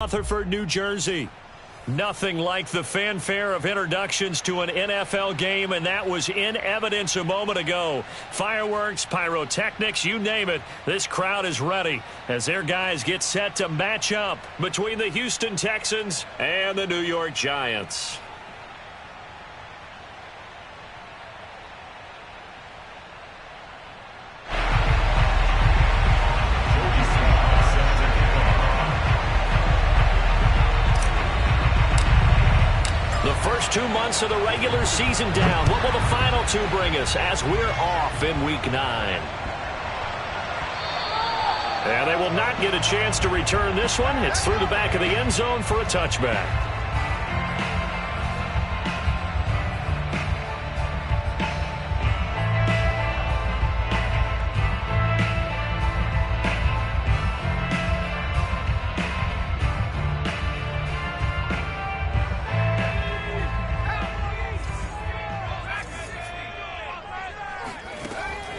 Rutherford, New Jersey. Nothing like the fanfare of introductions to an NFL game, and that was in evidence a moment ago. Fireworks, pyrotechnics, you name it. This crowd is ready as their guys get set to match up between the Houston Texans and the New York Giants. The first 2 months of the regular season down. What will the final two bring us as we're off in Week 9? And they will not get a chance to return this one. It's through the back of the end zone for a touchback.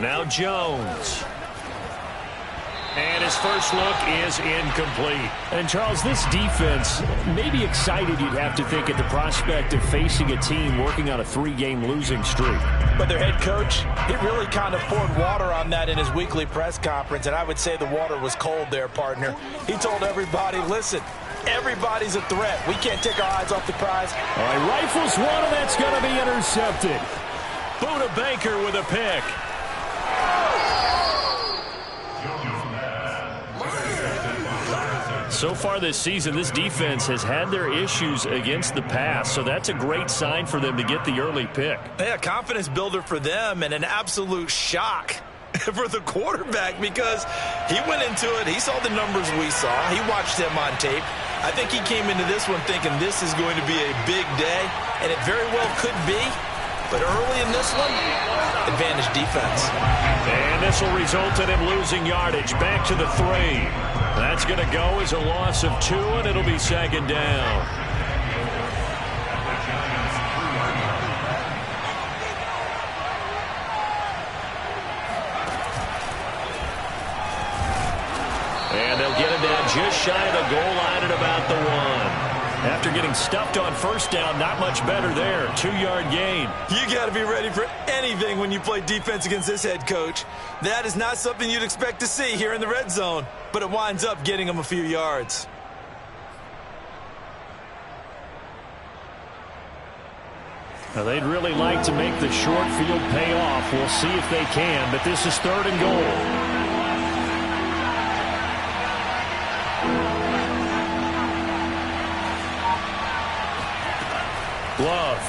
Now Jones. And his first look is incomplete. And Charles, this defense may be excited, you'd have to think, at the prospect of facing a team working on a 3-game losing streak. But their head coach, he really kind of poured water on that in his weekly press conference, and I would say the water was cold there, partner. He told everybody, listen, everybody's a threat. We can't take our eyes off the prize. All right, rifles one, and that's going to be intercepted. Buda Baker with a pick. So far this season, this defense has had their issues against the pass, so that's a great sign for them to get the early pick. Yeah, confidence builder for them and an absolute shock for the quarterback because he went into it. He saw the numbers we saw. He watched them on tape. I think he came into this one thinking this is going to be a big day, and it very well could be. But early in this one, advantage defense. And this will result in him losing yardage. Back to the 3. That's going to go as a loss of 2, and it'll be second down. And they'll get him down just shy of the goal line at about the 1. After getting stuffed on first down, not much better there. 2-yard gain. You got to be ready for anything when you play defense against this head coach. That is not something you'd expect to see here in the red zone, but it winds up getting him a few yards. Now, they'd really like to make the short field pay off. We'll see if they can, but this is 3rd and goal. Love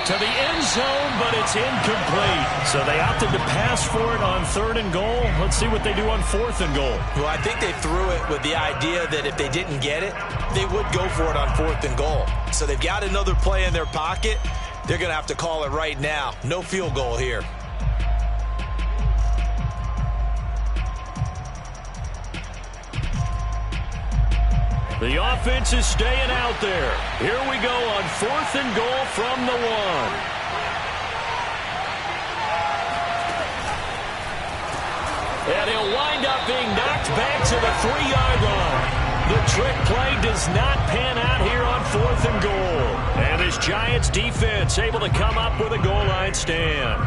to the end zone, but it's incomplete. So they opted to pass for it on 3rd and goal. Let's see what they do on 4th and goal. Well, I think they threw it with the idea that if they didn't get it, they would go for it on 4th and goal. So they've got another play in their pocket. They're going to have to call it right now. No field goal here. The offense is staying out there. Here we go on 4th and goal from the 1. And he'll wind up being knocked back to the 3-yard line. The trick play does not pan out here on 4th and goal. And this Giants defense able to come up with a goal line stand.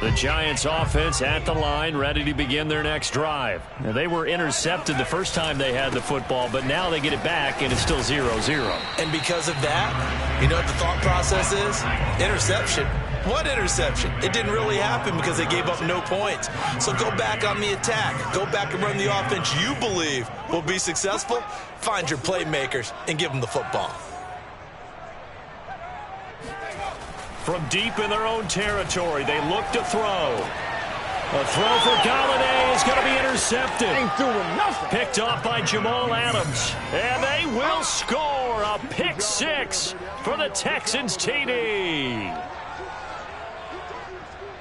The Giants offense at the line, ready to begin their next drive. Now, they were intercepted the first time they had the football, but now they get it back, and it's still 0-0. And because of that, you know what the thought process is? Interception. What interception? It didn't really happen because they gave up no points. So go back on the attack. Go back and run the offense you believe will be successful. Find your playmakers and give them the football. From deep in their own territory, they look to throw. A throw for Galladay is going to be intercepted. Ain't doing nothing. Picked off by Jamal Adams. And they will score a pick 6 for the Texans TD.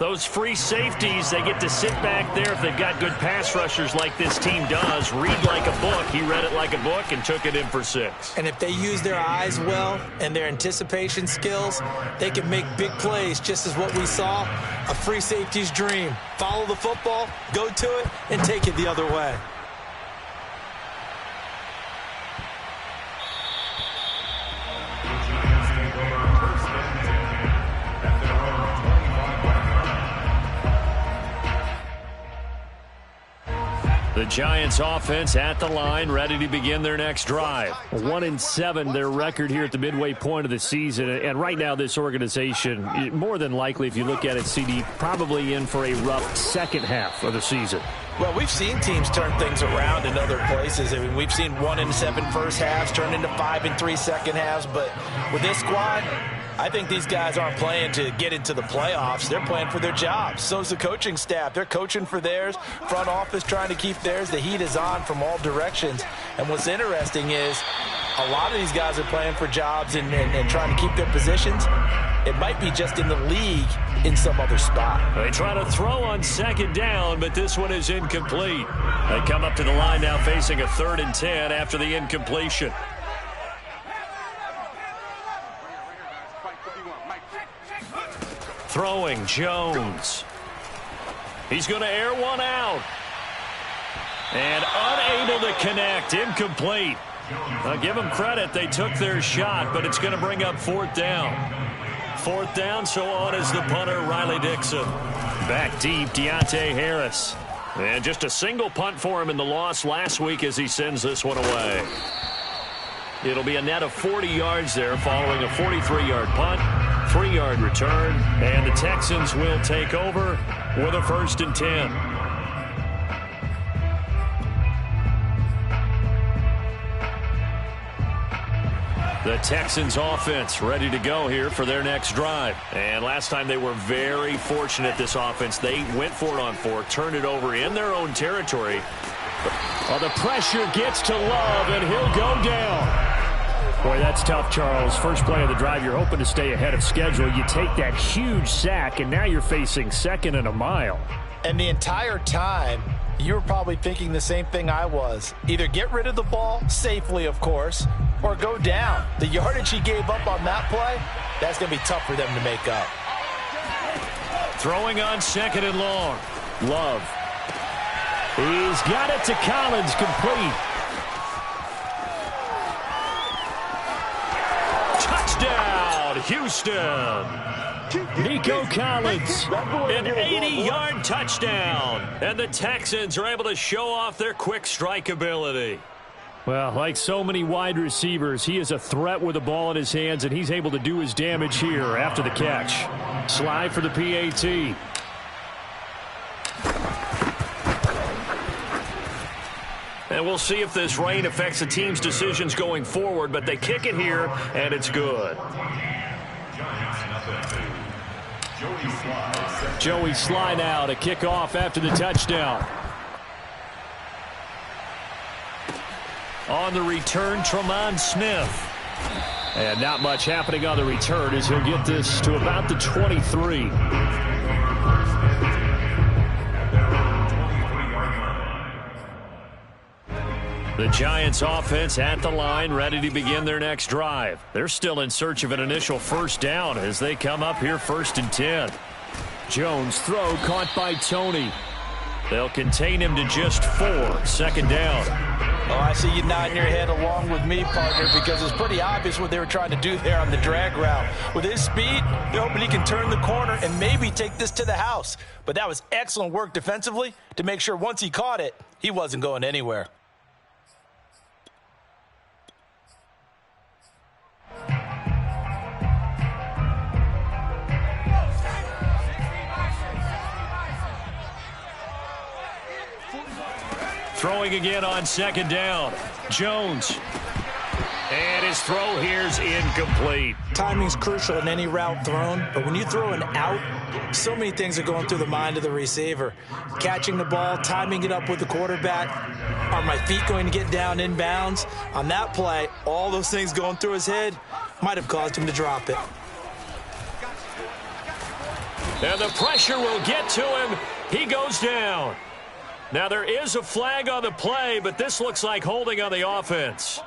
Those free safeties, they get to sit back there if they've got good pass rushers like this team does. Read like a book. He read it like a book and took it in for 6. And if they use their eyes well and their anticipation skills, they can make big plays, just as what we saw, a free safety's dream. Follow the football, go to it, and take it the other way. The Giants offense at the line, ready to begin their next drive. 1-7, their record here at the midway point of the season. And right now, this organization, more than likely, if you look at it, CD, probably in for a rough second half of the season. Well, we've seen teams turn things around in other places. I mean, we've seen 1-7 first halves turn into 5-3 second halves. But with this squad, I think these guys aren't playing to get into the playoffs. They're playing for their jobs. So's the coaching staff. They're coaching for theirs. Front office trying to keep theirs. The heat is on from all directions. And what's interesting is a lot of these guys are playing for jobs and trying to keep their positions. It might be just in the league in some other spot. They try to throw on second down, but this one is incomplete. They come up to the line now facing a 3rd and 10 after the incompletion. Throwing, Jones. He's going to air one out. And unable to connect, incomplete. I'll give them credit, they took their shot, but it's going to bring up 4th down. 4th down, so on is the punter, Riley Dixon. Back deep, Deontay Harris. And just a single punt for him in the loss last week as he sends this one away. It'll be a net of 40 yards there following a 43-yard punt, 3-yard return, and the Texans will take over with a 1st and 10. The Texans offense ready to go here for their next drive. And last time they were very fortunate, this offense. They went for it on 4, turned it over in their own territory. Well, the pressure gets to Love, and he'll go down. Boy, that's tough, Charles. First play of the drive, you're hoping to stay ahead of schedule. You take that huge sack, and now you're facing 2nd and a mile. And the entire time, you were probably thinking the same thing I was. Either get rid of the ball, safely, of course, or go down. The yardage he gave up on that play, that's going to be tough for them to make up. Throwing on 2nd and long. Love. He's got it to Collins, complete. Touchdown, Houston. Nico Collins. An 80-yard touchdown. And the Texans are able to show off their quick strike ability. Well, like so many wide receivers, he is a threat with the ball in his hands, and he's able to do his damage here after the catch. Slide for the PAT. And we'll see if this rain affects the team's decisions going forward, but they kick it here, and it's good. Joey Siiigh now to kick off after the touchdown. On the return, Tremont Smith. And not much happening on the return as he'll get this to about the 23. The Giants offense at the line, ready to begin their next drive. They're still in search of an initial 1st down as they come up here 1st and 10. Jones throw caught by Tony. They'll contain him to just 4. 2nd down. Oh, I see you nodding your head along with me, partner, because it's pretty obvious what they were trying to do there on the drag route. With his speed, they're hoping he can turn the corner and maybe take this to the house. But that was excellent work defensively to make sure once he caught it, he wasn't going anywhere. Throwing again on 2nd down. Jones. And his throw here's incomplete. Timing's crucial in any route thrown, but when you throw an out, so many things are going through the mind of the receiver. Catching the ball, timing it up with the quarterback. Are my feet going to get down in bounds? On that play, all those things going through his head might have caused him to drop it. And the pressure will get to him. He goes down. Now, there is a flag on the play, but this looks like holding on the offense.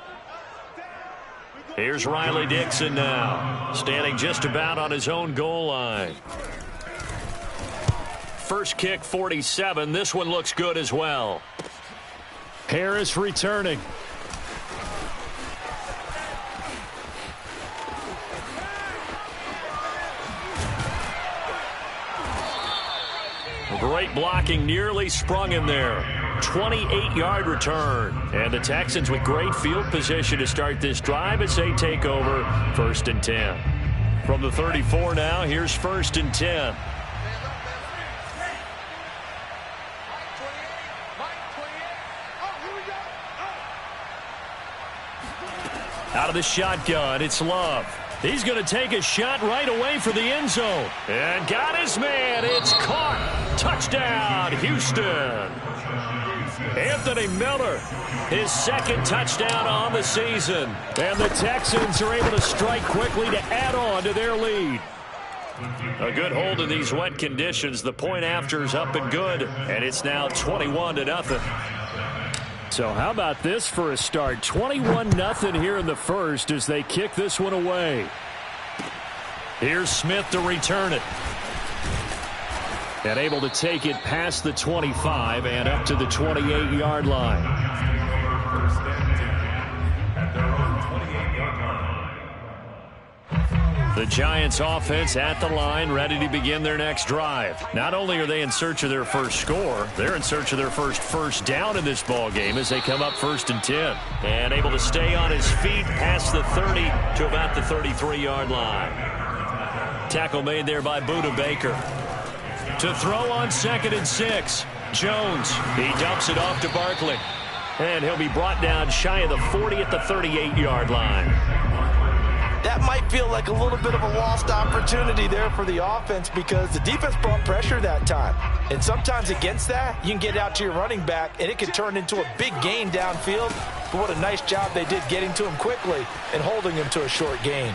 Here's Riley Dixon now, standing just about on his own goal line. First kick, 47. This one looks good as well. Harris returning. Great blocking, nearly sprung him there. 28-yard return. And the Texans with great field position to start this drive as they take over 1st and 10. From the 34 now, here's 1st and 10. Out of the shotgun, it's Love. He's going to take a shot right away for the end zone. And got his man. It's caught. Touchdown, Houston. Anthony Miller, his second touchdown on the season. And the Texans are able to strike quickly to add on to their lead. A good hold in these wet conditions. The point after is up and good. And it's now 21-0. So how about this for a start? 21-0 here in the first as they kick this one away. Here's Smith to return it. And able to take it past the 25 and up to the 28-yard line. The Giants offense at the line, ready to begin their next drive. Not only are they in search of their first score, they're in search of their first down in this ball game as they come up 1st and 10. And able to stay on his feet past the 30 to about the 33-yard line. Tackle made there by Budda Baker. To throw on 2nd and 6. Jones, he dumps it off to Barkley. And he'll be brought down shy of the 40 at the 38-yard line. That might feel like a little bit of a lost opportunity there for the offense because the defense brought pressure that time. And sometimes against that, you can get out to your running back, and it could turn into a big gain downfield. But what a nice job they did getting to him quickly and holding him to a short gain.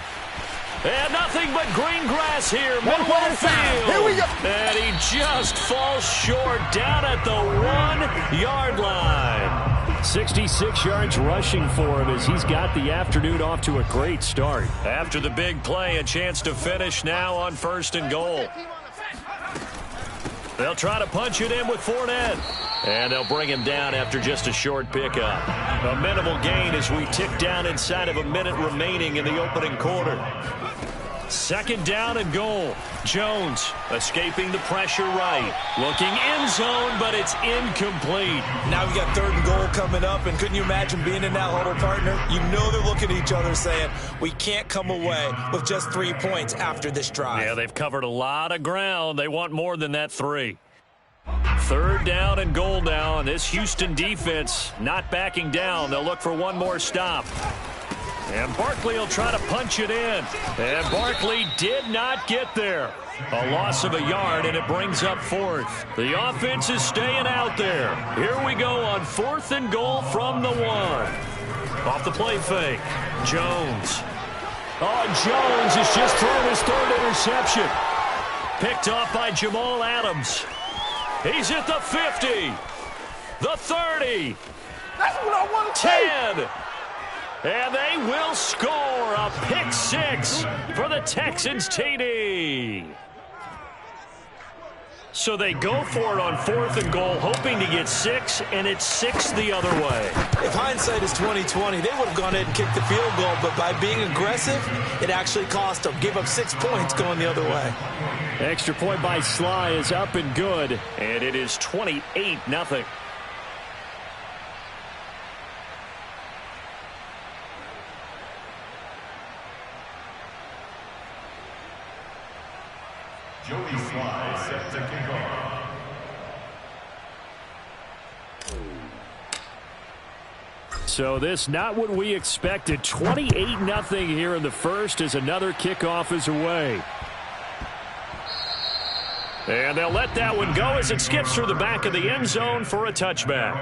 And nothing but green grass here, middle of the field. Here we go. And he just falls short down at the 1-yard line. 66 yards rushing for him as he's got the afternoon off to a great start. After the big play, a chance to finish now on 1st and goal. They'll try to punch it in with Fournette. And they'll bring him down after just a short pickup. A minimal gain as we tick down inside of a minute remaining in the opening quarter. 2nd down and goal. Jones escaping the pressure right. Looking end zone, but it's incomplete. Now we got 3rd and goal coming up, and couldn't you imagine being in that huddle, partner? You know they're looking at each other saying, we can't come away with just 3 points after this drive. Yeah, they've covered a lot of ground. They want more than that 3. 3rd down and goal now, and this Houston defense not backing down. They'll look for one more stop. And Barkley will try to punch it in. And Barkley did not get there. A loss of a yard, and it brings up 4th. The offense is staying out there. Here we go on 4th and goal from the 1. Off the play fake. Jones. Oh, Jones has just thrown his 3rd interception. Picked off by Jamal Adams. He's at the 50. The 30. That's what I want to say. 10. And they will score a pick 6 for the Texans TD. So they go for it on 4th and goal, hoping to get 6, and it's 6 the other way. If hindsight is 20/20, they would have gone ahead and kicked the field goal, but by being aggressive, it actually cost them. Gave up 6 points going the other way. Extra point by Siiigh is up and good. And it is 28-0. Siiigh set to kick off. So this not what we expected. 28-0 here in the first as another kickoff is away. And they'll let that one go as it skips through the back of the end zone for a touchback.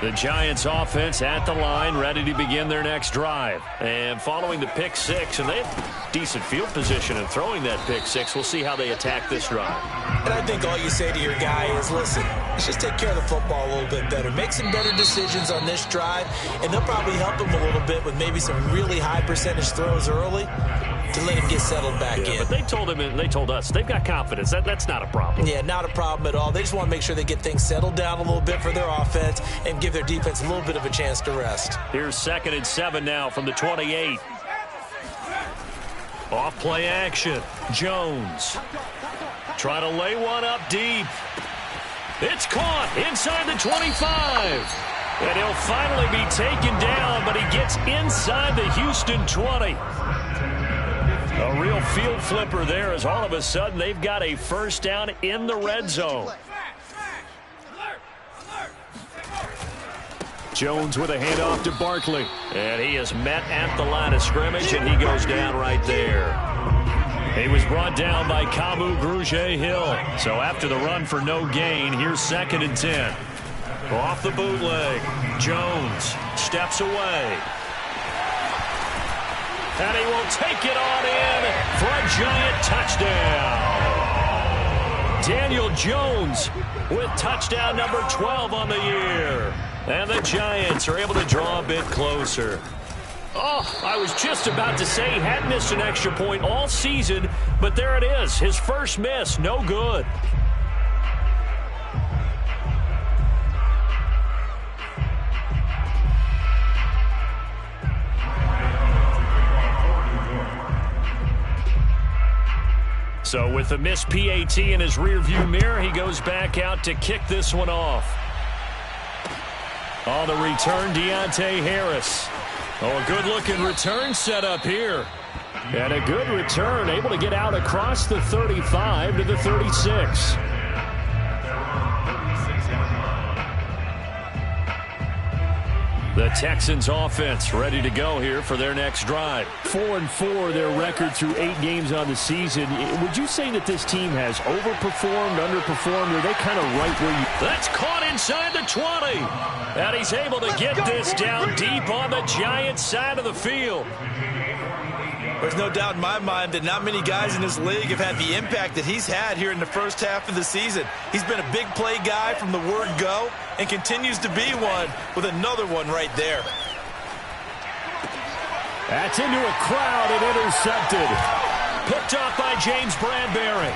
The Giants offense at the line, ready to begin their next drive. And following the pick six, and they have decent field position in throwing that pick six. We'll see how they attack this drive. And I think all you say to your guy is, listen, let's just take care of the football a little bit better. Make some better decisions on this drive, and they'll probably help him a little bit with maybe some really high percentage throws early to let him get settled back in. But they told him and they told us they've got confidence. That's not a problem. Yeah, not a problem at all. They just want to make sure they get things settled down a little bit for their offense and give their defense a little bit of a chance to rest. Here's 2nd and 7 now from the 28. Off play action. Jones. Try to lay one up deep. It's caught inside the 25. And he'll finally be taken down, but he gets inside the Houston 20. A real field flipper there as all of a sudden they've got a first down in the red zone. Jones with a handoff to Barkley. And he is met at the line of scrimmage, and he goes down right there. He was brought down by Kamu Grugier-Hill. So after the run for no gain, here's 2nd and 10. Off the bootleg. Jones steps away. And he will take it on in for a Giant touchdown. Daniel Jones with touchdown number 12 on the year. And the Giants are able to draw a bit closer. Oh, I was just about to say he had missed an extra point all season, but there it is. His first miss, no good. So with the missed PAT in his rearview mirror, he goes back out to kick this one off. On the return, Deontay Harris. Oh, a good-looking return set up here. And a good return, able to get out across the 35 to the 36. The Texans offense ready to go here for their next drive. 4-4 their record through 8 games on the season. Would you say that this team has overperformed, underperformed, or are they kind of right where you... That's caught inside the 20. And he's able to get this down deep on the Giants side of the field. There's no doubt in my mind that not many guys in this league have had the impact that he's had here in the first half of the season. He's been a big play guy from the word go and continues to be one with another one right there. That's into a crowd and intercepted. Picked off by James Bradbury.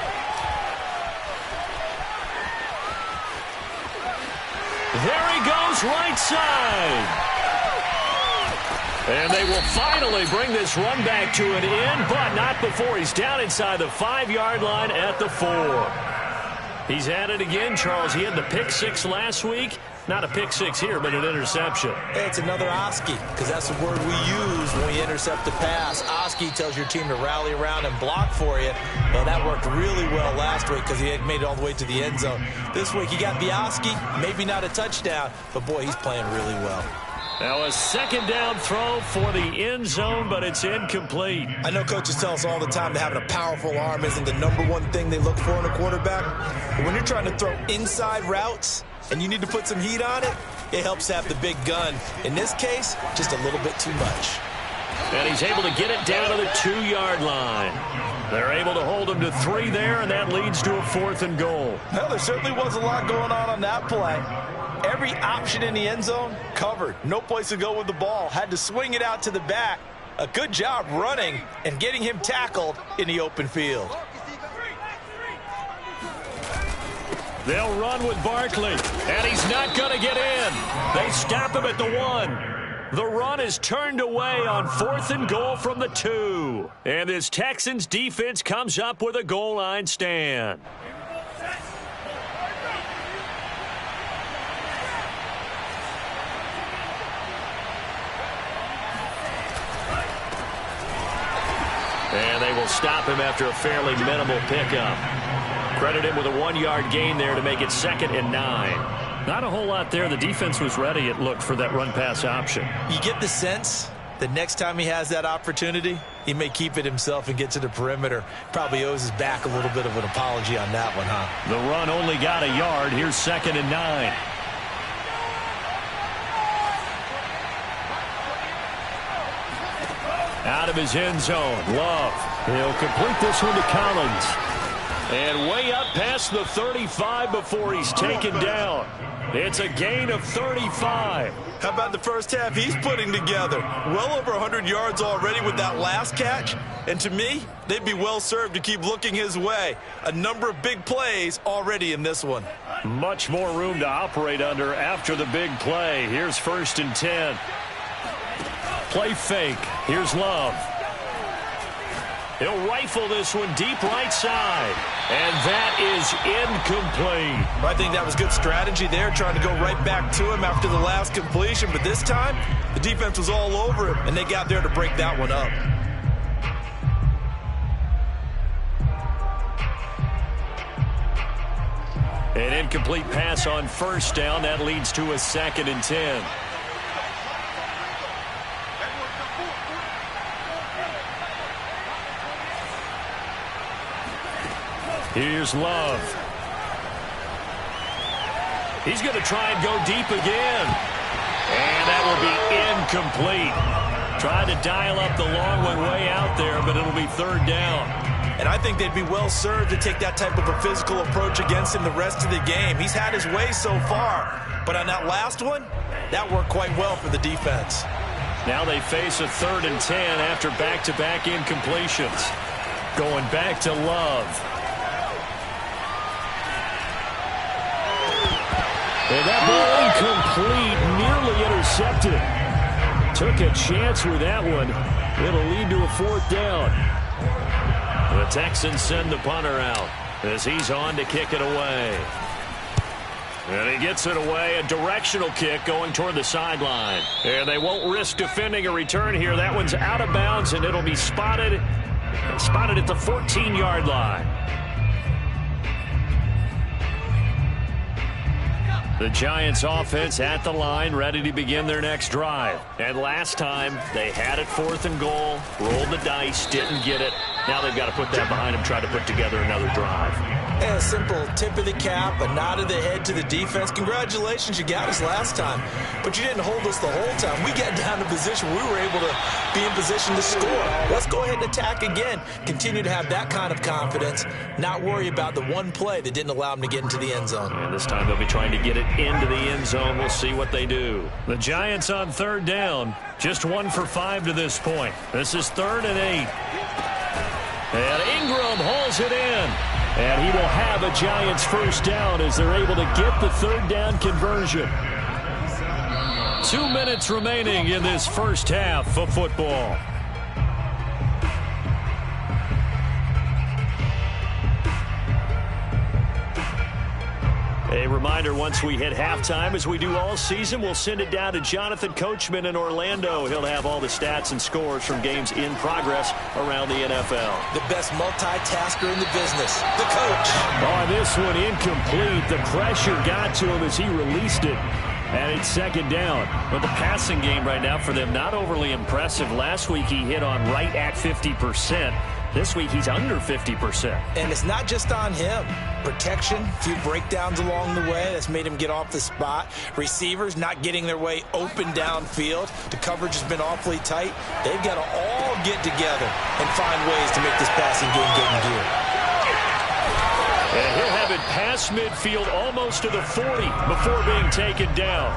There he goes, right side. And they will finally bring this run back to an end, but not before he's down inside the 5-yard line at the 4. He's at it again, Charles. He had the pick six last week. Not a pick six here, but an interception. Hey, it's another Oski, because that's the word we use when we intercept the pass. Oski tells your team to rally around and block for you. Well, that worked really well last week because he had made it all the way to the end zone. This week, he got the Oski, maybe not a touchdown, but boy, he's playing really well. Now a second down throw for the end zone, but it's incomplete. I know coaches tell us all the time that having a powerful arm isn't the #1 thing they look for in a quarterback. But when you're trying to throw inside routes and you need to put some heat on it, it helps have the big gun. In this case, just a little bit too much. And he's able to get it down to the 2-yard line. They're able to hold him to 3 there, and that leads to a 4th and goal. Well, there certainly was a lot going on that play. Every option in the end zone covered. No place to go with the ball. Had to swing it out to the back. A good job running and getting him tackled in the open field. They'll run with Barkley, and he's not going to get in. They stop him at the 1. The run is turned away on 4th and goal from the 2. And this Texans defense comes up with a goal line stand. And they will stop him after a fairly minimal pickup. Credit him with a 1-yard gain there to make it 2nd and 9. Not a whole lot there. The defense was ready, it looked, for that run-pass option. You get the sense that next time he has that opportunity, he may keep it himself and get to the perimeter. Probably owes his back a little bit of an apology on that one, huh? The run only got a yard. Here's 2nd and 9. Out of his end zone, Love. He'll complete this one to Collins. And way up past the 35 before he's taken down. It's a gain of 35. How about the first half he's putting together? Well over 100 yards already with that last catch. And to me, they'd be well served to keep looking his way. A number of big plays already in this one. Much more room to operate under after the big play. Here's 1st and 10. Play fake. Here's Love. He'll rifle this one deep right side. And that is incomplete. I think that was good strategy there, trying to go right back to him after the last completion. But this time, the defense was all over him, and they got there to break that one up. An incomplete pass on 1st down. That leads to a 2nd and 10. Here's Love. He's going to try and go deep again. And that will be incomplete. Tried to dial up the long one way out there, but it'll be 3rd down. And I think they'd be well served to take that type of a physical approach against him the rest of the game. He's had his way so far. But on that last one, that worked quite well for the defense. Now they face a 3rd and 10 after back-to-back incompletions. Going back to Love. And that ball incomplete, nearly intercepted. Took a chance with that one. It'll lead to a 4th down. The Texans send the punter out as he's on to kick it away. And he gets it away, a directional kick going toward the sideline. And they won't risk defending a return here. That one's out of bounds, and it'll be spotted at the 14-yard line. The Giants offense at the line, ready to begin their next drive. And last time, they had it 4th and goal, rolled the dice, didn't get it. Now they've got to put that behind them, try to put together another drive. And a simple tip of the cap, a nod of the head to the defense. Congratulations, you got us last time. But you didn't hold us the whole time. We got down to position. We were able to be in position to score. Let's go ahead and attack again. Continue to have that kind of confidence. Not worry about the one play that didn't allow them to get into the end zone. And this time they'll be trying to get it into the end zone. We'll see what they do. The Giants on 3rd down. Just 1 for 5 to this point. This is 3rd and 8. And Ingram hauls it in. And he will have a Giants 1st down as they're able to get the 3rd down conversion. 2 minutes remaining in this first half of football. A reminder, once we hit halftime, as we do all season, we'll send it down to Jonathan Coachman in Orlando. He'll have all the stats and scores from games in progress around the NFL. The best multitasker in the business, the coach. On this one, incomplete. The pressure got to him as he released it. And it's 2nd down. But the passing game right now for them, not overly impressive. Last week he hit on right at 50%. This week he's under 50%. And it's not just on him. Protection, a few breakdowns along the way. That's made him get off the spot. Receivers not getting their way open downfield. The coverage has been awfully tight. They've got to all get together and find ways to make this passing game get in gear. And he'll have it past midfield almost to the 40 before being taken down.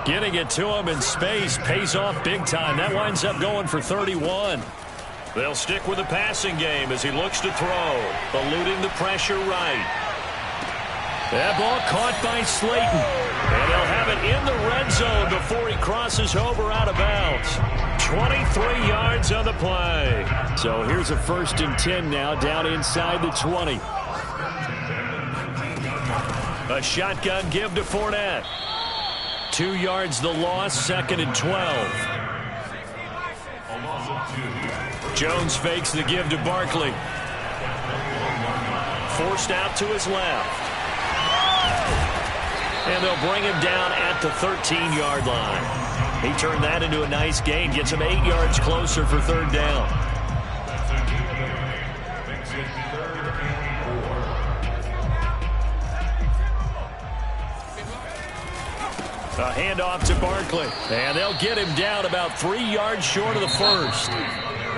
Getting it to him in space pays off big time. That winds up going for 31. They'll stick with the passing game as he looks to throw, eluding the pressure right. That ball caught by Slayton. And they'll have it in the red zone before he crosses over out of bounds. 23 yards on the play. So here's a 1st and 10 now down inside the 20. A shotgun give to Fournette. 2 yards the loss, 2nd and 12. Jones fakes the give to Barkley. Forced out to his left. And they'll bring him down at the 13-yard line. He turned that into a nice gain. Gets him 8 yards closer for 3rd down. A handoff to Barkley. And they'll get him down about 3 yards short of the first.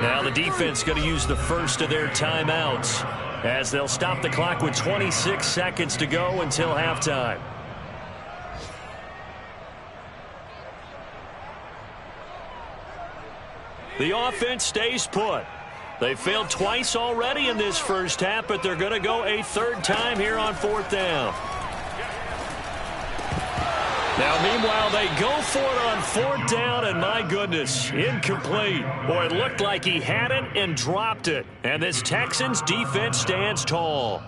Now the defense going to use the first of their timeouts as they'll stop the clock with 26 seconds to go until halftime. The offense stays put. They failed twice already in this first half, but they're going to go a third time here on fourth down. Now, meanwhile, they go for it on fourth down, and my goodness, incomplete. Boy, it looked like he had it and dropped it. And this Texans defense stands tall.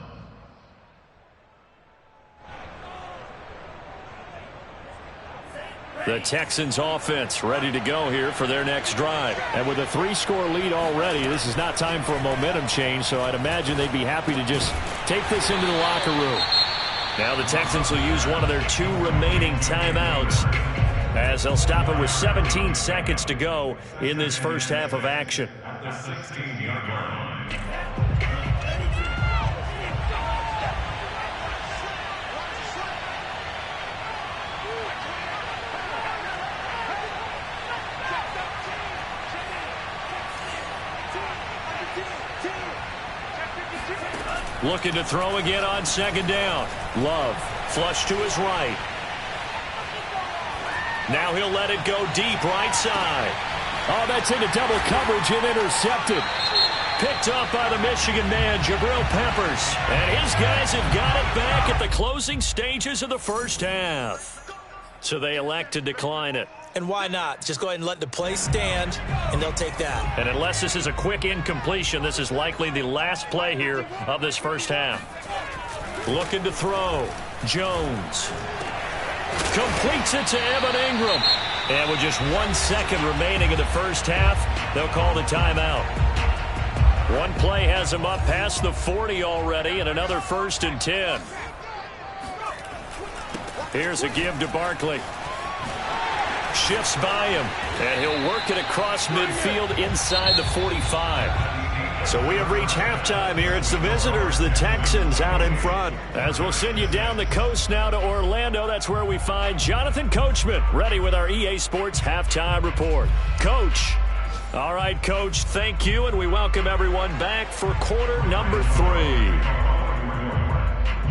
The Texans offense ready to go here for their next drive. And with a 3-score lead already, this is not time for a momentum change, so I'd imagine they'd be happy to just take this into the locker room. Now the Texans will use one of their 2 remaining timeouts as they'll stop it with 17 seconds to go in this first half of action. At the 16-yard line. Looking to throw again on second down. Love, flush to his right. Now he'll let it go deep right side. Oh, that's into double coverage and intercepted. Picked up by the Michigan man, Jabril Peppers. And his guys have got it back at the closing stages of the first half. So they elect to decline it. And why not? Just go ahead and let the play stand, and they'll take that. And unless this is a quick incompletion, this is likely the last play here of this first half. Looking to throw. Jones. Completes it to Evan Ingram. And with just 1 second remaining in the first half, they'll call the timeout. One play has them up past the 40 already, and another 1st and 10. Here's a give to Barkley. Shifts by him, and he'll work it across midfield inside the 45. So we have reached halftime here. It's the visitors, the Texans, out in front. As we'll send you down the coast now to Orlando, that's where we find Jonathan Coachman, ready with our EA Sports Halftime Report. Coach. All right, Coach, thank you, and we welcome everyone back for quarter number 3.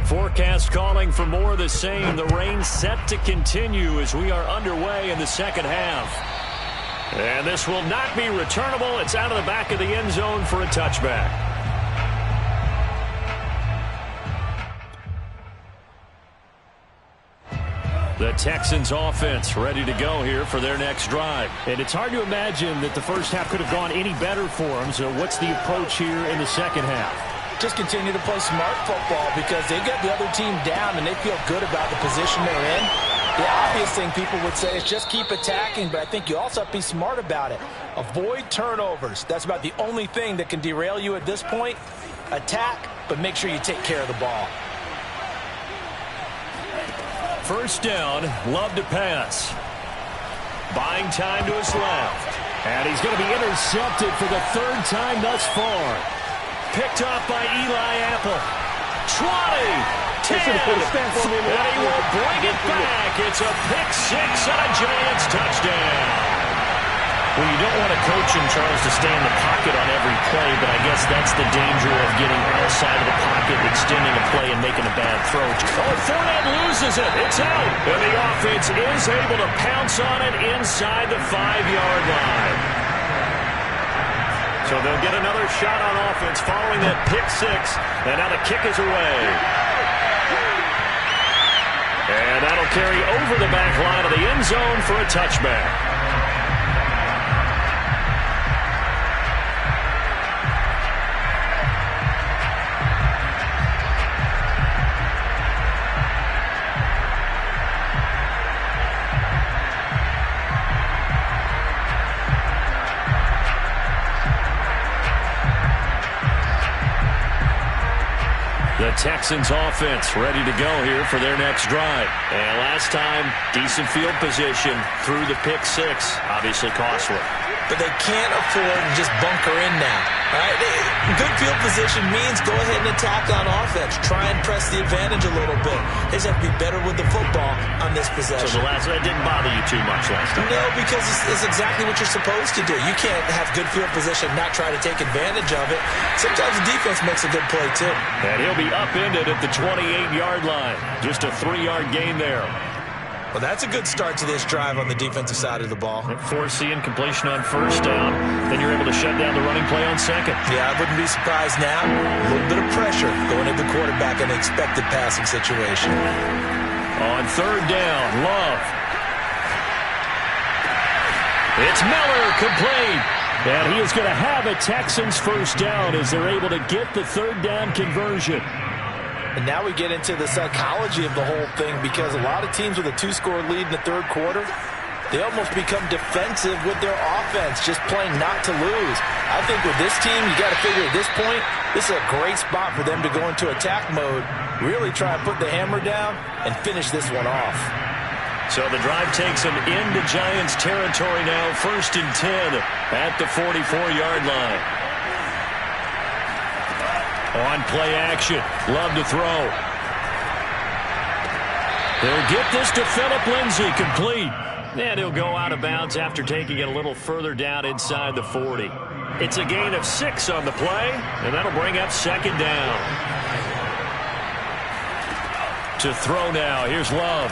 Forecast calling for more of the same. The rain set to continue as we are underway in the second half. And this will not be returnable. It's out of the back of the end zone for a touchback. The Texans offense ready to go here for their next drive. And it's hard to imagine that the first half could have gone any better for them. So what's the approach here in the second half? Just continue to play smart football because they get the other team down and they feel good about the position they're in. The obvious thing people would say is just keep attacking, but I think you also have to be smart about it. Avoid turnovers. That's about the only thing that can derail you at this point. Attack, but make sure you take care of the ball. First down, Love to pass. Buying time to his left. And he's going to be intercepted for the 3rd time thus far. Picked up by Eli Apple. 20, 10, and he will bring it back. It's a pick-6 and a Giants touchdown. Well, you don't want a coach in Charles to stay in the pocket on every play, but I guess that's the danger of getting outside of the pocket, extending a play, and making a bad throw. Oh, Fournette loses it. It's out. And the offense is able to pounce on it inside the 5-yard line. So they'll get another shot on offense following that pick-6, and now the kick is away. And that'll carry over the back line of the end zone for a touchback. The Texans offense ready to go here for their next drive. And last time, decent field position through the pick-6, obviously costly. but they can't afford to just bunker in now. All right? Good field position means go ahead and attack on offense. Try and press the advantage a little bit. They just have to be better with the football on this possession. So that didn't bother you too much last time? No, because it's exactly what you're supposed to do. You can't have good field position and not try to take advantage of it. Sometimes the defense makes a good play, too. And he'll be upended at the 28-yard line. Just a 3-yard gain there. Well, that's a good start to this drive on the defensive side of the ball. Forcing incompletion on first down. Then you're able to shut down the running play on second. Yeah, I wouldn't be surprised now. A little bit of pressure going at the quarterback in an expected passing situation. On third down, Love. It's Miller, complete. And he is going to have a Texans first down as they're able to get the third down conversion. And now we get into the psychology of the whole thing, because a lot of teams with a 2-score lead in the third quarter, they almost become defensive with their offense, just playing not to lose. I think with this team, you got to figure at this point, this is a great spot for them to go into attack mode, really try and put the hammer down and finish this one off. So the drive takes them into Giants territory now, 1st and 10 at the 44-yard line. On play action, Love to throw. They'll get this to Phillip Lindsay, complete. And he'll go out of bounds after taking it a little further down inside the 40. It's a gain of 6 on the play, and that'll bring up second down. To throw now, here's Love.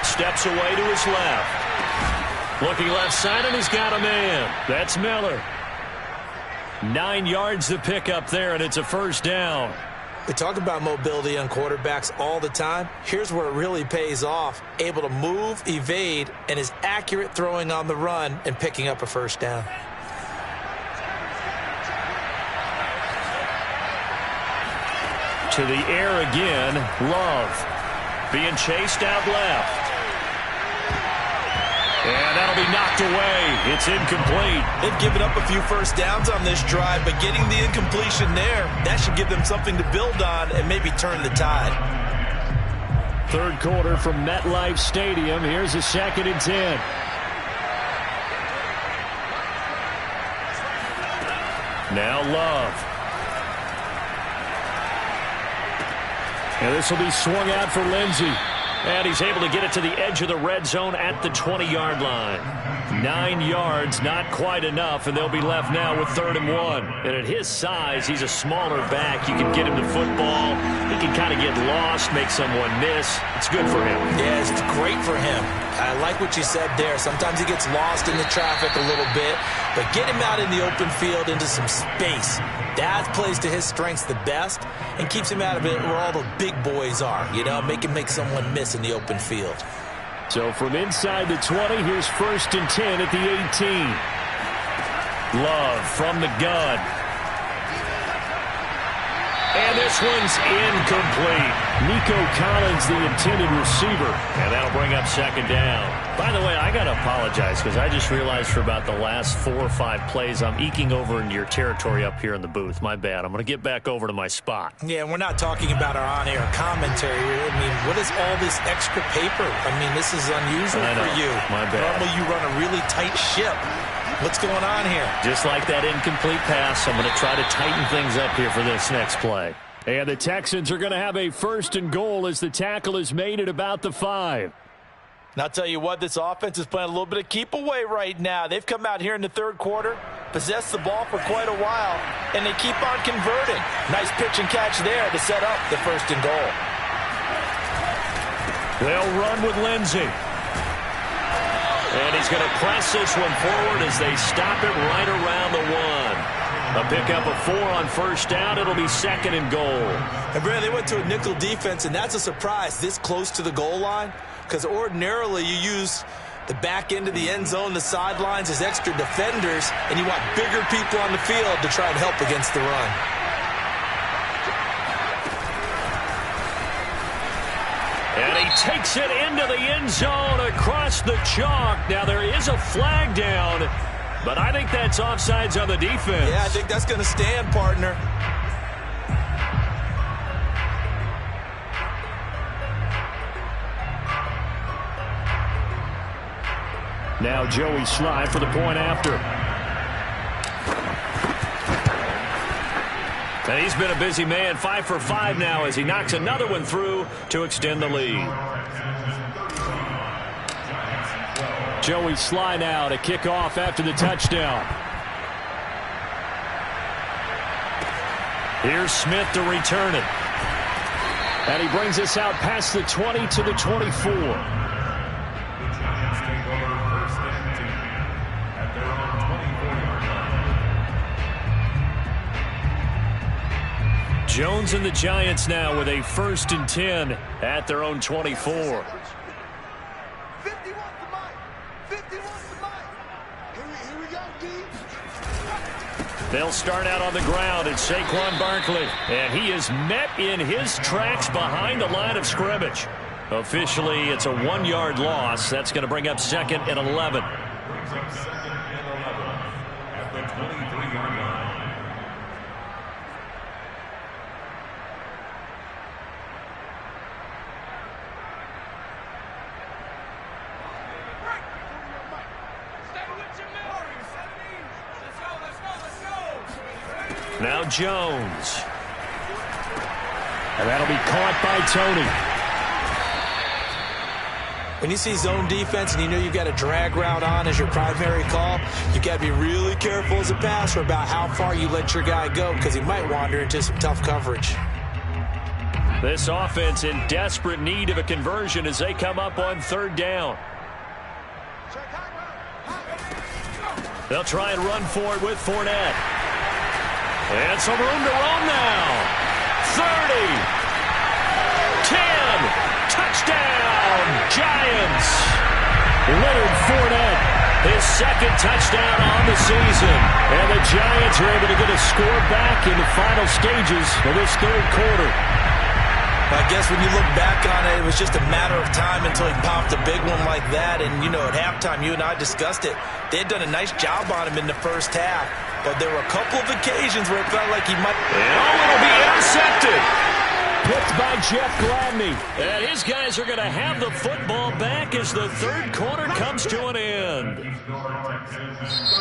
Steps away to his left. Looking left side, and he's got a man. That's Miller. 9 yards to pick up there, and it's a first down. We talk about mobility on quarterbacks all the time. Here's where it really pays off. Able to move, evade, and is accurate throwing on the run and picking up a first down. To the air again, Love. Being chased out left. And that'll be knocked away. It's incomplete. They've given up a few first downs on this drive, but getting the incompletion there, that should give them something to build on and maybe turn the tide. Third quarter from MetLife Stadium. Here's a 2nd and 10. Now Love. And this will be swung out for Lindsay. And he's able to get it to the edge of the red zone at the 20-yard line. 9 yards, not quite enough, and they'll be left now with 3rd and 1. And at his size, he's a smaller back. You can get him the football. He can kind of get lost, make someone miss. It's good for him. Yeah, it's great for him. I like what you said there. Sometimes he gets lost in the traffic a little bit, but get him out in the open field into some space. That plays to his strengths the best and keeps him out of it where all the big boys are. You know, make someone miss in the open field. So from inside the 20, here's 1st and 10 at the 18. Love from the gun. And this one's incomplete. Nico Collins, the intended receiver. And that'll bring up second down. By the way, I got to apologize because I just realized for about the last 4 or 5 plays, I'm eking over into your territory up here in the booth. My bad. I'm going to get back over to my spot. Yeah, we're not talking about our on-air commentary. I mean, what is all this extra paper? I mean, this is unusual for you. My bad. Normally you run a really tight ship. What's going on here? Just like that incomplete pass, I'm going to try to tighten things up here for this next play. And the Texans are going to have a 1st and goal as the tackle is made at about the 5. And I'll tell you what, this offense is playing a little bit of keep away right now. They've come out here in the third quarter, possessed the ball for quite a while, and they keep on converting. Nice pitch and catch there to set up the 1st and goal. They'll run with Lindsay. And he's going to press this one forward as they stop it right around the 1. A pickup of 4 on first down. It'll be 2nd and goal. And Brad, they went to a nickel defense, and that's a surprise this close to the goal line, because ordinarily you use the back end of the end zone, the sidelines as extra defenders, and you want bigger people on the field to try and help against the run. And he takes it into the end zone across the chalk. Now there is a flag down, but I think that's offsides on the defense. Yeah, I think that's going to stand, partner. Now Joey Siiigh for the point after. And he's been a busy man, 5 for 5 now as he knocks another one through to extend the lead. Joey Siiigh now to kick off after the touchdown. Here's Smith to return it. And he brings us out past the 20 to the 24. Jones and the Giants now with a 1st and 10 at their own 24. 50 wants the mic. 50 wants the mic. Here we go, D. They'll start out on the ground at Saquon Barkley. And he is met in his tracks behind the line of scrimmage. Officially, it's a 1-yard loss. That's going to bring up 2nd and 11. Brings up 2nd and 11 at the 23-yard line. Now Jones. And that'll be caught by Tony. When you see zone defense and you know you've got a drag route on as your primary call, you got to be really careful as a passer about how far you let your guy go because he might wander into some tough coverage. This offense in desperate need of a conversion as they come up on 3rd down. They'll try and run for it with Fournette. And some room to roam now. 30. 10. Touchdown, Giants. Leonard Fournette. His 2nd touchdown on the season. And the Giants are able to get a score back in the final stages of this 3rd quarter. I guess when you look back on it, it was just a matter of time until he popped a big one like that. And, you know, at halftime, you and I discussed it. They had done a nice job on him in the first half. But there were a couple of occasions where it felt like he might... Oh, it'll be intercepted. Picked by Jeff Gladney. And his guys are going to have the football back as the 3rd quarter comes to an end.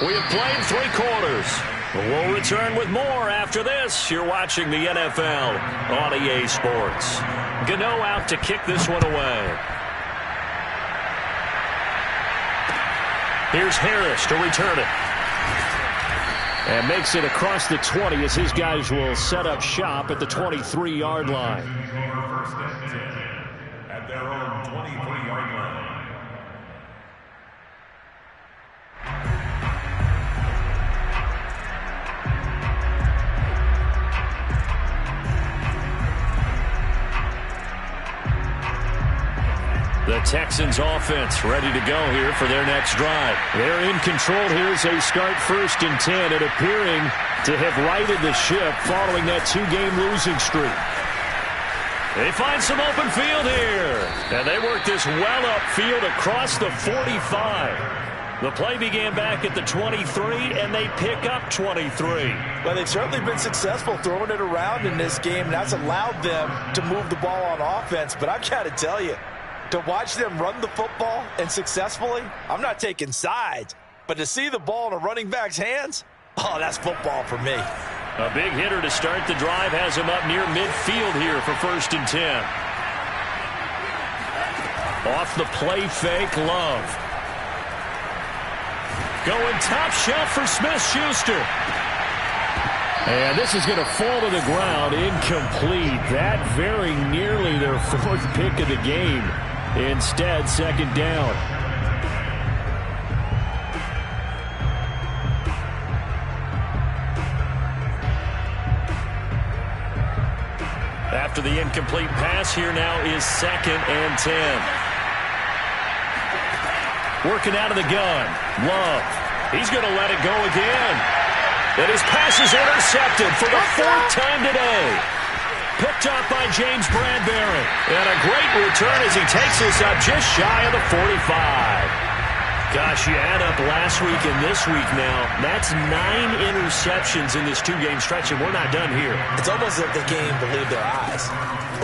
We have played 3 quarters. We'll return with more after this. You're watching the NFL on EA Sports. Gano out to kick this one away. Here's Harris to return it. And makes it across the 20 as his guys will set up shop at the 23-yard line. 1st and 10 at their own 23-yard line. The Texans offense ready to go here for their next drive. They're in control here as they start 1st and 10 and appearing to have righted the ship following that 2-game losing streak. They find some open field here. And they work this well upfield across the 45. The play began back at the 23, and they pick up 23. Well, they've certainly been successful throwing it around in this game, and that's allowed them to move the ball on offense. But I've got to tell you, to watch them run the football and successfully, I'm not taking sides, but to see the ball in a running back's hands, oh, that's football for me. A big hitter to start the drive has him up near midfield here for 1st and 10. Off the play fake, Love. Going top shelf for Smith-Schuster. And this is going to fall to the ground, incomplete. That very nearly their 4th pick of the game. Instead, 2nd down. After the incomplete pass, here now is 2nd and 10. Working out of the gun. Love. He's going to let it go again. And his pass is intercepted for the 4th time today. Picked up by James Bradbury. And a great return as he takes this up just shy of the 45. Gosh, you add up last week and this week now, that's 9 interceptions in this 2-game stretch, and we're not done here. It's almost like they can't even believe their eyes.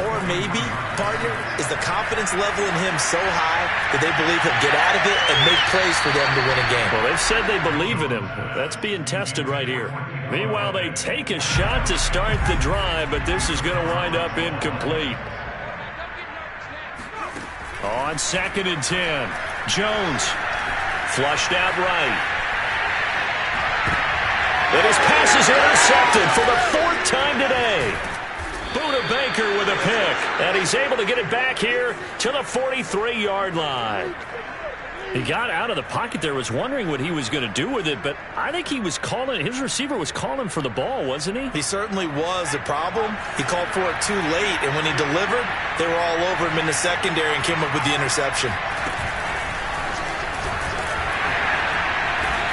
Or maybe, partner, is the confidence level in him so high that they believe he'll get out of it and make plays for them to win a game. Well, they've said they believe in him. That's being tested right here. Meanwhile, they take a shot to start the drive, but this is going to wind up incomplete. On 2nd and 10, Jones flushed out right. And his pass is intercepted for the 4th time today. Buda Baker with a pick, and he's able to get it back here to the 43-yard line. He got out of the pocket there, was wondering what he was going to do with it, but I think he was calling, his receiver was calling for the ball, wasn't he? He certainly was. The problem, he called for it too late, and when he delivered, they were all over him in the secondary and came up with the interception.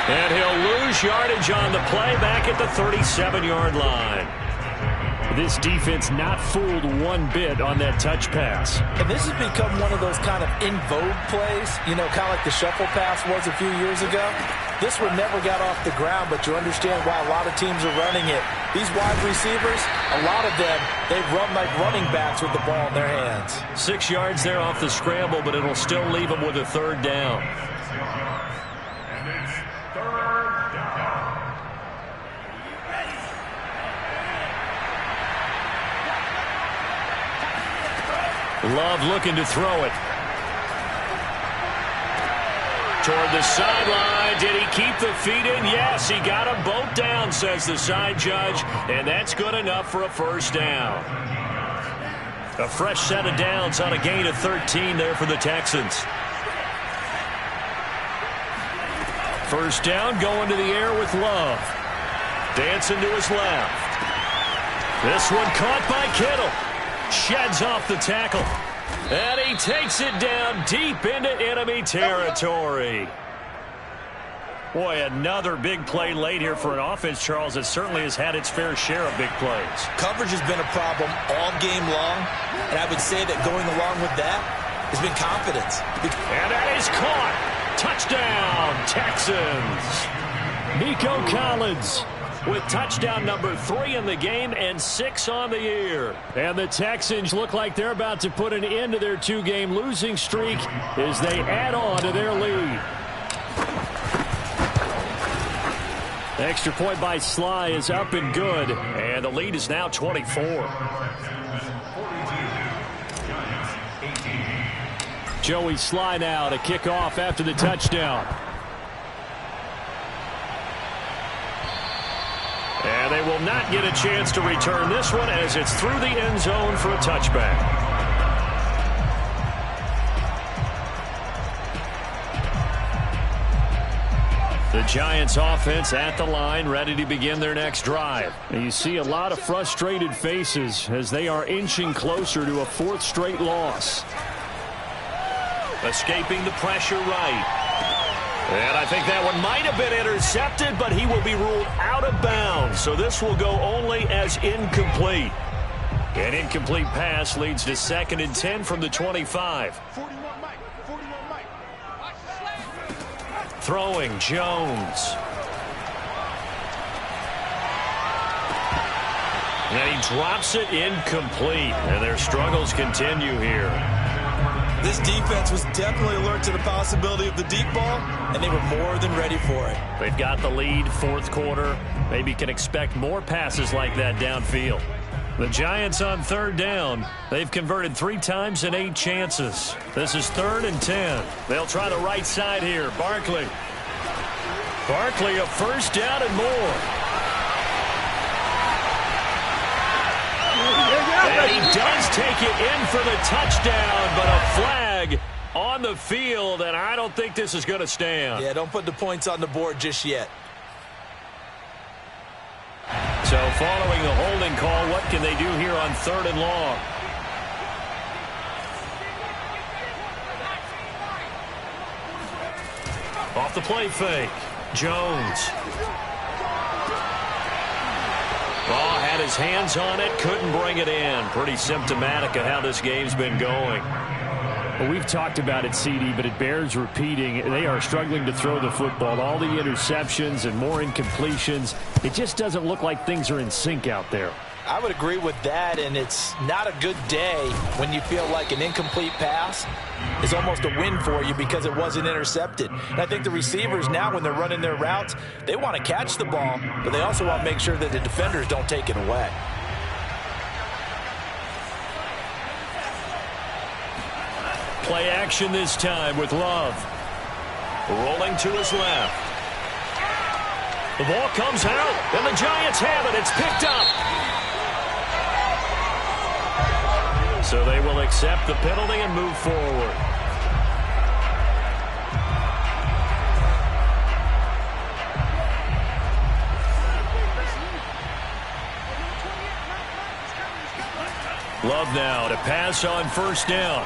And he'll lose yardage on the play back at the 37-yard line. This defense not fooled one bit on that touch pass. And this has become one of those kind of in vogue plays, you know, kind of like the shuffle pass was a few years ago. This one never got off the ground, but you understand why a lot of teams are running it. These wide receivers, a lot of them, they run like running backs with the ball in their hands. 6 yards there off the scramble, but it'll still leave them with a 3rd down. Love looking to throw it. Toward the sideline. Did he keep the feet in? Yes, he got them both down, says the side judge, and that's good enough for a 1st down. A fresh set of downs on a gain of 13 there for the Texans. 1st down, going to the air with Love. Dancing to his left. This one caught by Kittle. Sheds off the tackle. And he takes it down deep into enemy territory. Boy, another big play late here for an offense, Charles, that certainly has had its fair share of big plays. Coverage has been a problem all game long, and I would say that going along with that has been confidence. And that is caught. Touchdown, Texans. Nico Collins with touchdown number 3 in the game and 6 on the year. And the Texans look like they're about to put an end to their 2-game losing streak as they add on to their lead. The extra point by Siiigh is up and good. And the lead is now 24. Joey Siiigh now to kick off after the touchdown. And they will not get a chance to return this one as it's through the end zone for a touchback. The Giants offense at the line, ready to begin their next drive. And you see a lot of frustrated faces as they are inching closer to a 4th straight loss. Escaping the pressure right. And I think that one might have been intercepted, but he will be ruled out of bounds. So this will go only as incomplete. An incomplete pass leads to 2nd and 10 from the 25. Throwing Jones. And he drops it incomplete. And their struggles continue here. This defense was definitely alert to the possibility of the deep ball, and they were more than ready for it. They've got the lead, 4th quarter. Maybe can expect more passes like that downfield. The Giants on 3rd down. They've converted 3 times in 8 chances. This is 3rd and 10. They'll try the right side here. Barkley. Barkley, a 1st down and more. And he does take it in for the touchdown, but a flag on the field, and I don't think this is going to stand. Yeah, don't put the points on the board just yet. So following the holding call, what can they do here on 3rd and long? Off the play fake. Jones. Ball had his hands on it, couldn't bring it in. Pretty symptomatic of how this game's been going. Well, we've talked about it, Siiigh, but it bears repeating. They are struggling to throw the football. All the interceptions and more incompletions. It just doesn't look like things are in sync out there. I would agree with that, and it's not a good day when you feel like an incomplete pass is almost a win for you because it wasn't intercepted. And I think the receivers now, when they're running their routes, they want to catch the ball, but they also want to make sure that the defenders don't take it away. Play action this time with Love. Rolling to his left. The ball comes out, and the Giants have it. It's picked up. So they will accept the penalty and move forward. Love now to pass on first down.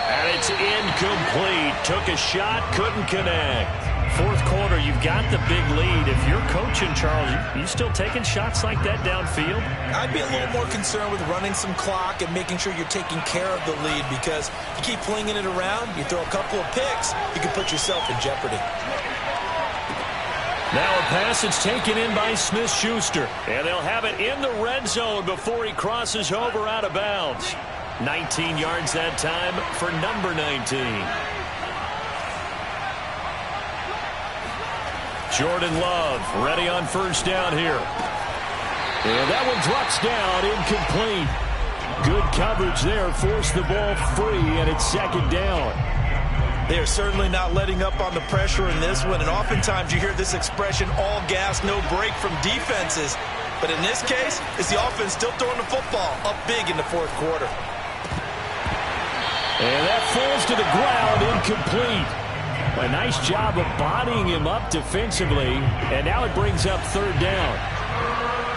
And it's incomplete. Took a shot, couldn't connect. Fourth quarter, you've got the big lead. If you're coaching, Charles, you still taking shots like that downfield? I'd be a little more concerned with running some clock and making sure you're taking care of the lead, because you keep flinging it around, you throw a couple of picks, you can put yourself in jeopardy. Now a pass that's taken in by Smith-Schuster. And they'll have it in the red zone before he crosses over out of bounds. 19 yards that time for number 19. Jordan Love ready on first down here. And that one drops down, incomplete. Good coverage there, forced the ball free, and it's second down. They are certainly not letting up on the pressure in this one, and oftentimes you hear this expression, all gas, no break from defenses. But in this case, it's the offense still throwing the football up big in the fourth quarter. And that falls to the ground, incomplete. A nice job of bodying him up defensively, and now it brings up third down.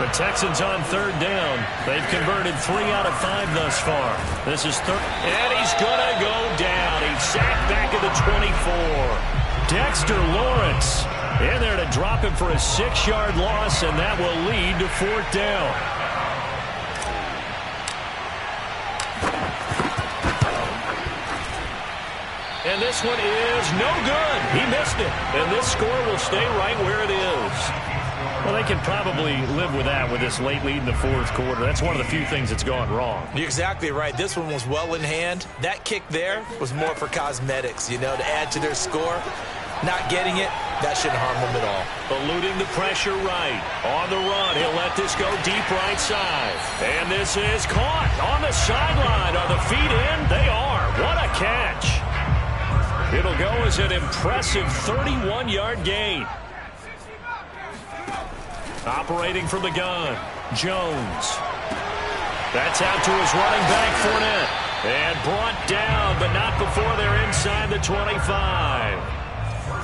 The Texans on third down. They've converted 3 out of 5 thus far. This is third, and he's going to go down. He's sacked back at the 24. Dexter Lawrence in there to drop him for a 6-yard loss, and that will lead to fourth down. And this one is no good. He missed it. And this score will stay right where it is. Well, they can probably live with that with this late lead in the fourth quarter. That's one of the few things that's gone wrong. You're exactly right. This one was well in hand. That kick there was more for cosmetics, to add to their score. Not getting it, that shouldn't harm them at all. Eluding the pressure right. On the run, he'll let this go deep right side. And this is caught on the sideline. Are the feet in? They are. What a catch. It'll go as an impressive 31-yard gain. Operating from the gun, Jones. That's out to his running back, Fournette. And brought down, but not before they're inside the 25.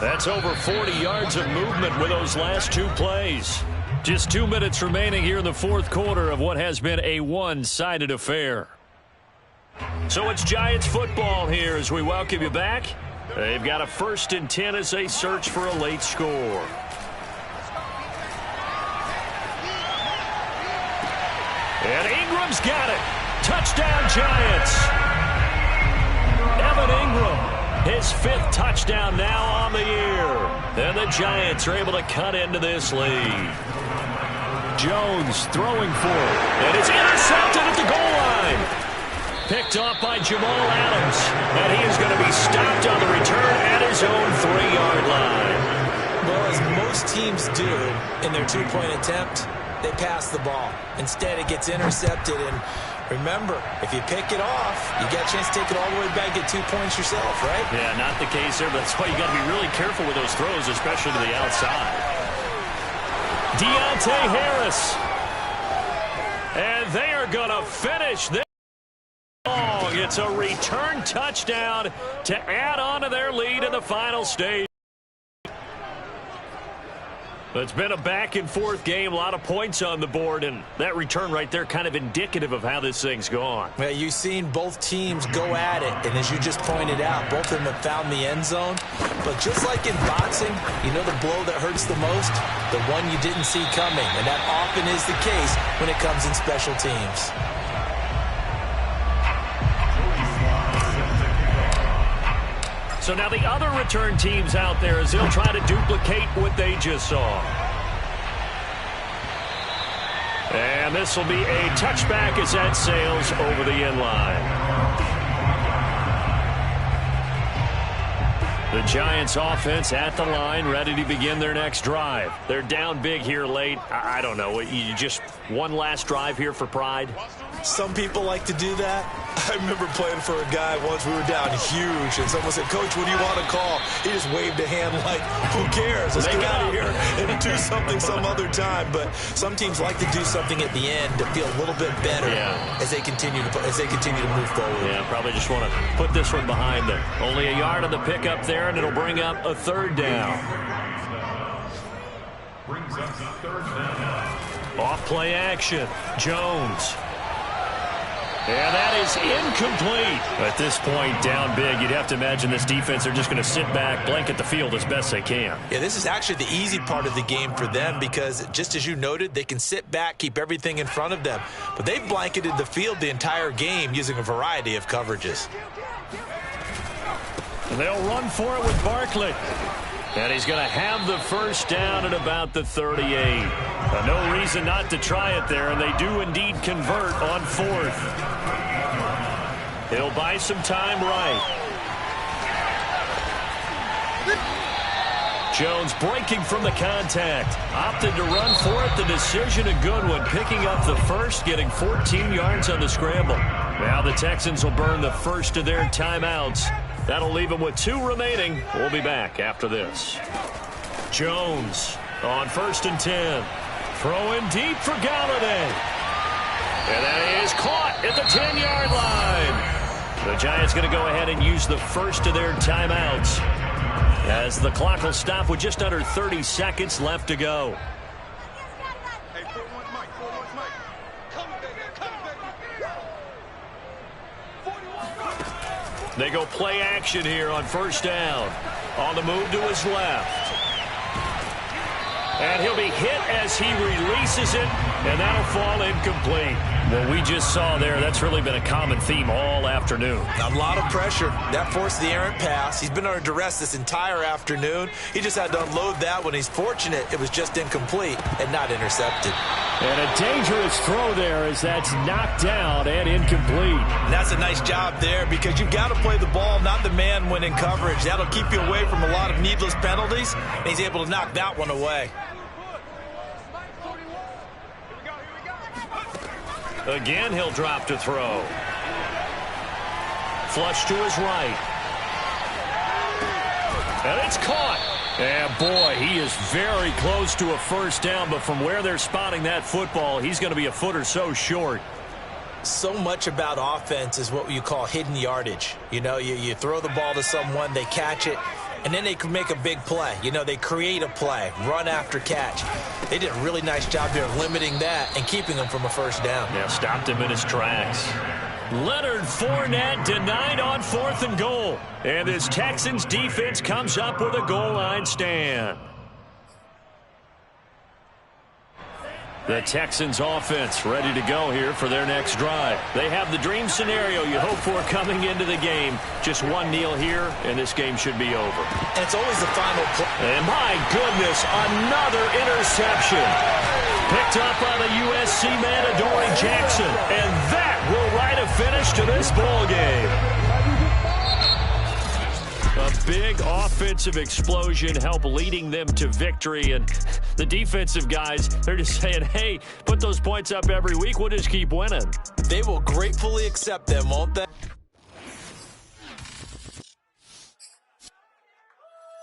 That's over 40 yards of movement with those last 2 plays. Just 2 minutes remaining here in the fourth quarter of what has been a one-sided affair. So it's Giants football here as we welcome you back. They've got a 1st and 10 as they search for a late score. And Ingram's got it. Touchdown, Giants. Evan Ingram, his 5th touchdown now on the year. And the Giants are able to cut into this lead. Jones throwing for it. And it's intercepted at the goal line. Picked off by Jamal Adams. And he is going to be stopped on the return at his own 3-yard line. Well, as most teams do in their 2-point attempt, they pass the ball. Instead, it gets intercepted. And remember, if you pick it off, you get a chance to take it all the way back, get 2 points yourself, right? Yeah, not the case there, but that's why you got to be really careful with those throws, especially to the outside. Deontay Harris. And they are going to finish this. It's a return touchdown to add on to their lead in the final stage. It's been a back-and-forth game, a lot of points on the board, and that return right there kind of indicative of how this thing's gone. Well, you've seen both teams go at it, and as you just pointed out, both of them have found the end zone. But just like in boxing, the blow that hurts the most? The one you didn't see coming, and that often is the case when it comes in special teams. So now the other return teams out there as they'll try to duplicate what they just saw. And this will be a touchback as that sails over the end line. The Giants offense at the line, ready to begin their next drive. They're down big here late. I don't know. You just one last drive here for pride? Some people like to do that. I remember playing for a guy once. We were down huge, and someone said, "Coach, what do you want to call?" He just waved a hand like, "Who cares? Let's get out of here and do something some other time." But some teams like to do something at the end to feel a little bit better as they continue to move forward. Yeah, probably just want to put this one behind them. Only a yard on the pickup there, and it'll bring up a third down. Brings up the third down. Off play action. Jones. And that is incomplete. At this point, down big, you'd have to imagine this defense are just going to sit back, blanket the field as best they can. Yeah, this is actually the easy part of the game for them because, just as you noted, they can sit back, keep everything in front of them. But they've blanketed the field the entire game using a variety of coverages. And they'll run for it with Barkley. And he's going to have the first down at about the 38. No reason not to try it there, and they do indeed convert on fourth. He'll buy some time right. Jones breaking from the contact. Opted to run for it. The decision a good one. Picking up the first, getting 14 yards on the scramble. Now the Texans will burn the first of their timeouts. That'll leave them with 2 remaining. We'll be back after this. Jones on 1st and 10. Throwing deep for Galladay. And that is caught at the 10-yard line. The Giants going to go ahead and use the first of their timeouts as the clock will stop with just under 30 seconds left to go. They go play action here on 1st down. On the move to his left. And he'll be hit as he releases it, and that'll fall incomplete. What we just saw there, that's really been a common theme all afternoon. A lot of pressure. That forced the errant pass. He's been under duress this entire afternoon. He just had to unload that one. He's fortunate it was just incomplete and not intercepted. And a dangerous throw there as that's knocked down and incomplete. And that's a nice job there because you've got to play the ball, not the man when in coverage. That'll keep you away from a lot of needless penalties, and he's able to knock that one away. Again, he'll drop to throw. Flush to his right. And it's caught. And boy, he is very close to a first down, but from where they're spotting that football, he's going to be a foot or so short. So much about offense is what you call hidden yardage. You know, you throw the ball to someone, they catch it, and then they can make a big play. You know, they create a play, run after catch. They did a really nice job here limiting that and keeping him from a first down. Yeah, stopped him in his tracks. Leonard Fournette denied on 4th and goal. And this Texans defense comes up with a goal line stand. The Texans offense ready to go here for their next drive. They have the dream scenario you hope for coming into the game. Just one kneel here, and this game should be over. And it's always the final play. And my goodness, another interception. Picked up by the USC man, Adoree Jackson. And that will write a finish to this ball game. A big offensive explosion help leading them to victory. And the defensive guys, they're just saying, hey, put those points up every week. We'll just keep winning. They will gratefully accept them, won't they?